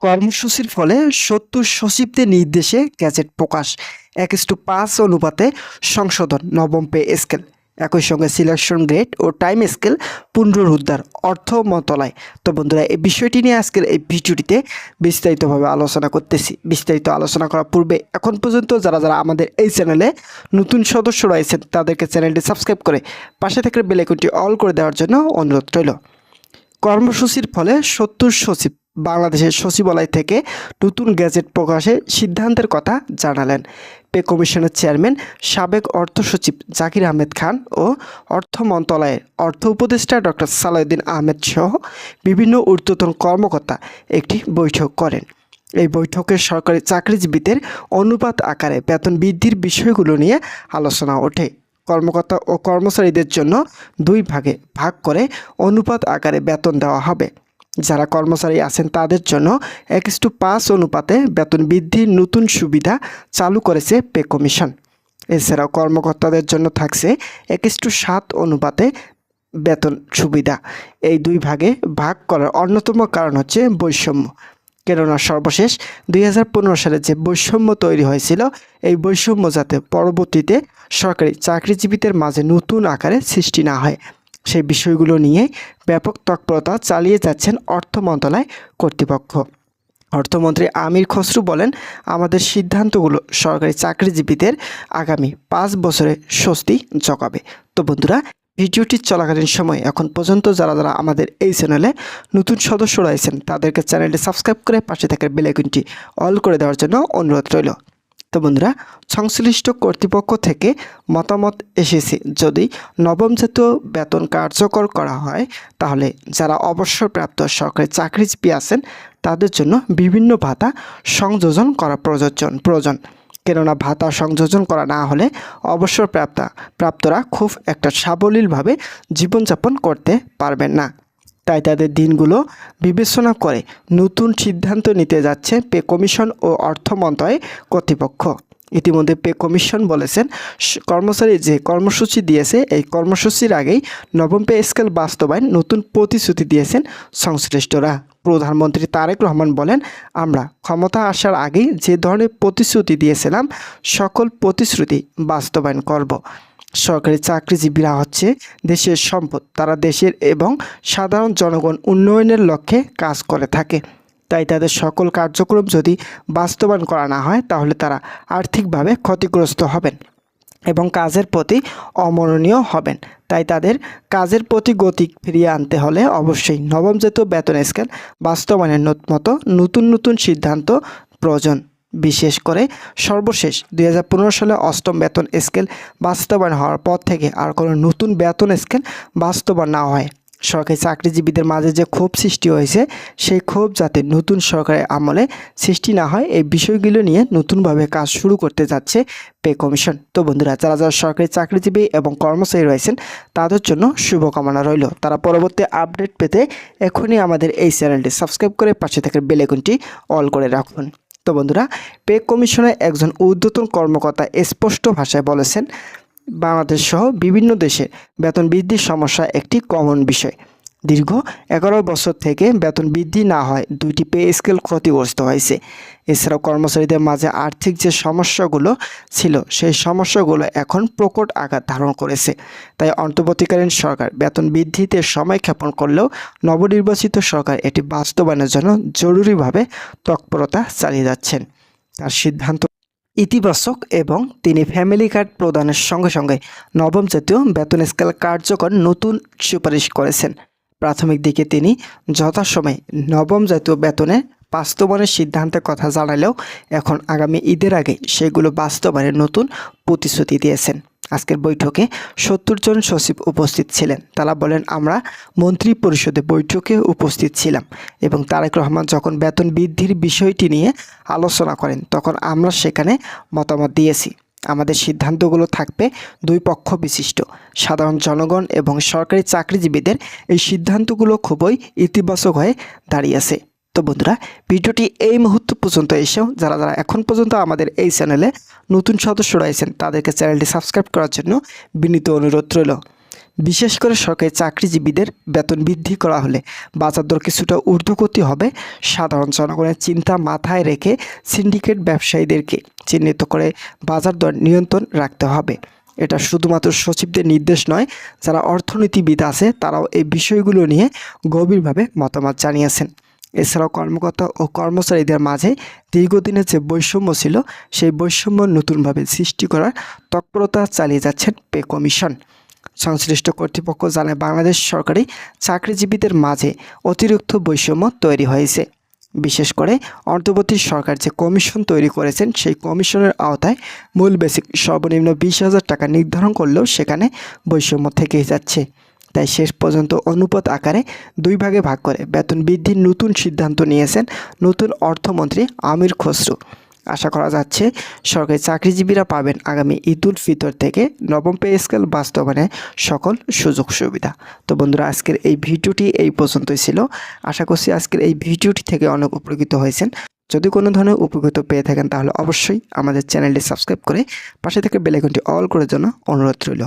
কর্মসূচির ফলে ৭০ সচিবদের নির্দেশে গ্যাজেট প্রকাশ 1:5 অনুপাতে সংশোধন নবম পে স্কেল। একই সঙ্গে সিলেকশন গ্রেড ও টাইম স্কেল পুনরুদ্ধার অর্থ মন্ত্রণালয়। তো বন্ধুরা, এই বিষয়টি নিয়ে আজকের এই ভিডিওটিতে বিস্তারিতভাবে আলোচনা করতেছি। বিস্তারিত আলোচনা করার পূর্বে এখন পর্যন্ত যারা যারা আমাদের এই চ্যানেলে নতুন সদস্য রয়েছেন তাদেরকে চ্যানেলটি সাবস্ক্রাইব করে পাশে থাকা বেল আইকনটি অল করে দেওয়ার জন্য অনুরোধ রইল। কর্মসূচির ফলে ৭০ সচিব বাংলাদেশের সচিবালয় থেকে নতুন গ্যাজেট প্রকাশের সিদ্ধান্তের কথা জানালেন পে কমিশনের চেয়ারম্যান সাবেক অর্থ সচিব জাকির আহমেদ খান ও অর্থ মন্ত্রণালয়ের অর্থ উপদেষ্টা ডক্টর সালাউদ্দিন আহমেদ সহ বিভিন্ন ঊর্ধ্বতন কর্মকর্তা একটি বৈঠক করেন। এই বৈঠকে সরকারি চাকরিজীবীদের অনুপাত আকারে বেতন বৃদ্ধির বিষয়গুলো নিয়ে আলোচনা ওঠে। কর্মকর্তা ও কর্মচারীদের জন্য দুই ভাগে ভাগ করে অনুপাত আকারে বেতন দেওয়া হবে। যারা কর্মচারী আছেন তাদের জন্য 1:5 অনুপাতে বেতন বৃদ্ধির নতুন সুবিধা চালু করেছে পে কমিশন। এছাড়াও কর্মকর্তাদের জন্য থাকছে 1:7 অনুপাতে বেতন সুবিধা। এই দুই ভাগে ভাগ করার অন্যতম কারণ হচ্ছে বৈষম্য। কেননা সর্বশেষ 2015 সালে যে বৈষম্য তৈরি হয়েছিল, এই বৈষম্য যাতে পরবর্তীতে সরকারি চাকরিজীবীদের মাঝে নতুন আকারে সৃষ্টি না হয়, সেই বিষয়গুলো নিয়ে ব্যাপক তৎপরতা চালিয়ে যাচ্ছেন অর্থ মন্ত্রণালয় কর্তৃপক্ষ। অর্থমন্ত্রী আমির খসরু বলেন, আমাদের সিদ্ধান্তগুলো সরকারি চাকরিজীবীদের আগামী 5 বছরে স্বস্তি জগাবে। তো বন্ধুরা, ভিডিওটি চলাকালীন সময় এখন পর্যন্ত যারা যারা আমাদের এই চ্যানেলে নতুন সদস্য রয়েছেন তাদেরকে চ্যানেলটি সাবস্ক্রাইব করে পাশে থাকা বেল আইকনটি অল করে দেওয়ার জন্য অনুরোধ রইল। তো বন্ধুরা, সংশ্লিষ্ট কর্তৃপক্ষ থেকে মতামত এসেছে, যদি নবম জাতীয় বেতন কার্যকর করা হয় তাহলে যারা অবসরপ্রাপ্ত সরকারি চাকরিজীবী আছেন তাদের জন্য বিভিন্ন ভাতা সংযোজন করা প্রয়োজন। কেননা ভাতা সংযোজন করা না হলে প্রাপ্তরা খুব একটা সাবলীলভাবে জীবনযাপন করতে পারবেন না। তাই তাদের দিনগুলো বিবেচনা করে নতুন সিদ্ধান্ত নিতে যাচ্ছে পে কমিশন ও অর্থ মন্ত্রণালয় কর্তৃপক্ষ। ইতিমধ্যে পে কমিশন বলেছেন, কর্মচারী যে কর্মসূচি দিয়েছে এই কর্মসূচির আগেই নবম পে স্কেল বাস্তবায়ন নতুন প্রতিশ্রুতি দিয়েছেন সংশ্লিষ্টরা। প্রধানমন্ত্রী তারেক রহমান বলেন, আমরা ক্ষমতা আসার আগেই যে ধরনের প্রতিশ্রুতি দিয়েছিলাম সকল প্রতিশ্রুতি বাস্তবায়ন করব। সরকারি চাকরিজীবীরা হচ্ছে দেশের সম্পদ। তারা দেশের এবং সাধারণ জনগণ উন্নয়নের লক্ষ্যে কাজ করে থাকে। তাই তাদের সকল কার্যক্রম যদি বাস্তবায়ন করা না হয় তাহলে তারা আর্থিকভাবে ক্ষতিগ্রস্ত হবেন এবং কাজের প্রতি অমনোনীয় হবেন। তাই তাদের কাজের প্রতি গতি ফিরিয়ে আনতে হলে অবশ্যই নবম জাতীয় বেতন স্কেল বাস্তবায়নের মতো নতুন সিদ্ধান্ত প্রয়োজন। বিশেষ করে সর্বশেষ 2015 সালে 8ম বেতন স্কেল বাস্তবায়ন হওয়ার পর থেকে আর কোনো নতুন বেতন স্কেল বাস্তবায়ন না হয় সরকারি চাকরিজীবীদের মাঝে যে ক্ষোভ সৃষ্টি হয়েছে, সেই ক্ষোভ যাতে নতুন সরকারের আমলে সৃষ্টি না হয় এই বিষয়গুলো নিয়ে নতুনভাবে কাজ শুরু করতে যাচ্ছে পে কমিশন। তো বন্ধুরা, যারা যারা সরকারি চাকরিজীবী এবং কর্মচারী রয়েছেন তাদের জন্য শুভকামনা রইল। তারা পরবর্তী আপডেট পেতে এখনই আমাদের এই চ্যানেলটি সাবস্ক্রাইব করে পাশে থাকা বেল আইকনটি অল করে রাখুন। তো বন্ধুরা, পে কমিশনের একজন ঊর্ধ্বতন কর্মকর্তা স্পষ্ট ভাষায় বলেছেন, বাংলাদেশ সহ বিভিন্ন দেশে বেতন বৃদ্ধির সমস্যা একটি কমন বিষয়। দীর্ঘ 11 বছর থেকে বেতন বৃদ্ধি না হয় 2টি পে স্কেল ক্ষতিগ্রস্ত হয়েছে। এছাড়াও কর্মচারীদের মাঝে আর্থিক যে সমস্যাগুলো ছিল সেই সমস্যাগুলো এখন প্রকট আকার ধারণ করেছে। তাই অন্তর্বর্তীকালীন সরকার বেতন বৃদ্ধিতে সময় ক্ষেপণ করলেও নবনির্বাচিত সরকার এটি বাস্তবায়নের জন্য জরুরিভাবে তৎপরতা চালিয়ে যাচ্ছেন। তার সিদ্ধান্ত ইতিবাচক এবং তিনি ফ্যামিলি কার্ড প্রদানের সঙ্গে সঙ্গে নবম জাতীয় বেতন স্কেল কার্যকর নতুন সুপারিশ করেছেন। প্রাথমিক দিকে তিনি যথাসময়ে নবম জাতীয় বেতনের বাস্তবায়নের সিদ্ধান্তের কথা জানালেও এখন আগামী ঈদের আগে সেগুলো বাস্তবায়নের নতুন প্রতিশ্রুতি দিয়েছেন। আজকের বৈঠকে 70 জন সচিব উপস্থিত ছিলেন। তারা বলেন, আমরা মন্ত্রী পরিষদে বৈঠকে উপস্থিত ছিলাম এবং তারেক রহমান যখন বেতন বৃদ্ধির বিষয়টি নিয়ে আলোচনা করেন তখন আমরা সেখানে মতামত দিয়েছি। আমাদের সিদ্ধান্তগুলো থাকবে দুই পক্ষ বিশিষ্ট সাধারণ জনগণ এবং সরকারি চাকরিজীবীদের এই সিদ্ধান্তগুলো খুবই ইতিবাচক হয়ে দাঁড়িয়েছে। তো বন্ধুরা, ভিডিওটি এই মুহূর্ত পর্যন্ত এসেও যারা যারা এখন পর্যন্ত আমাদের এই চ্যানেলে নতুন সদস্য রয়েছেন তাদেরকে চ্যানেলটি সাবস্ক্রাইব করার জন্য বিনীত অনুরোধ রইল। বিশেষ করে সরকারি চাকরিজীবীদের বেতন বৃদ্ধি করা হলে বাজার দর কিছুটা ঊর্ধ্বগতি হবে। সাধারণ জনগণের চিন্তা মাথায় রেখে সিন্ডিকেট ব্যবসায়ীদেরকে চিহ্নিত করে বাজার দর নিয়ন্ত্রণ রাখতে হবে। এটা শুধুমাত্র সচিবদের নির্দেশ নয়, যারা অর্থনীতিবিদ আছে তারাও এই বিষয়গুলো নিয়ে গভীরভাবে মতামত জানিয়েছেন। এছাড়াও কর্মকর্তা ও কর্মচারীদের মাঝে দীর্ঘদিনের যে বৈষম্য ছিল, সেই বৈষম্য নতুনভাবে সৃষ্টি করার তৎপরতা চালিয়ে যাচ্ছেন পে কমিশন। সংশ্লিষ্ট কর্তৃপক্ষ জানায়, বাংলাদেশ সরকারি চাকরিজীবীদের মাঝে অতিরিক্ত বৈষম্য তৈরি হয়েছে। বিশেষ করে অন্তর্বর্তী সরকার যে কমিশন তৈরি করেছেন, সেই কমিশনের আওতায় মূল বেসিক সর্বনিম্ন 20,000 টাকা নির্ধারণ করলেও সেখানে বৈষম্য থেকেই যাচ্ছে। তাই শেষ পর্যন্ত অনুপাত আকারে 2 ভাগে ভাগ করে বেতন বৃদ্ধির নতুন সিদ্ধান্ত নিয়েছেন নতুন অর্থমন্ত্রী আমির খসরু। আশা করা যাচ্ছে সরকারি চাকরিজীবীরা পাবেন আগামী ঈদুল ফিতর থেকে নবম পে স্কেল বাস্তবায়নের সকল সুযোগ সুবিধা। তো বন্ধুরা, আজকের এই ভিডিওটি এই পর্যন্তই ছিল। আশা করছি আজকের এই ভিডিওটি থেকে অনেক উপকৃত হয়েছেন। যদি কোনো ধরনের উপকৃত পেয়ে থাকেন তাহলে অবশ্যই আমাদের চ্যানেলটি সাবস্ক্রাইব করে পাশে থেকে বেল আইকনটি অল করার জন্য অনুরোধ রইল।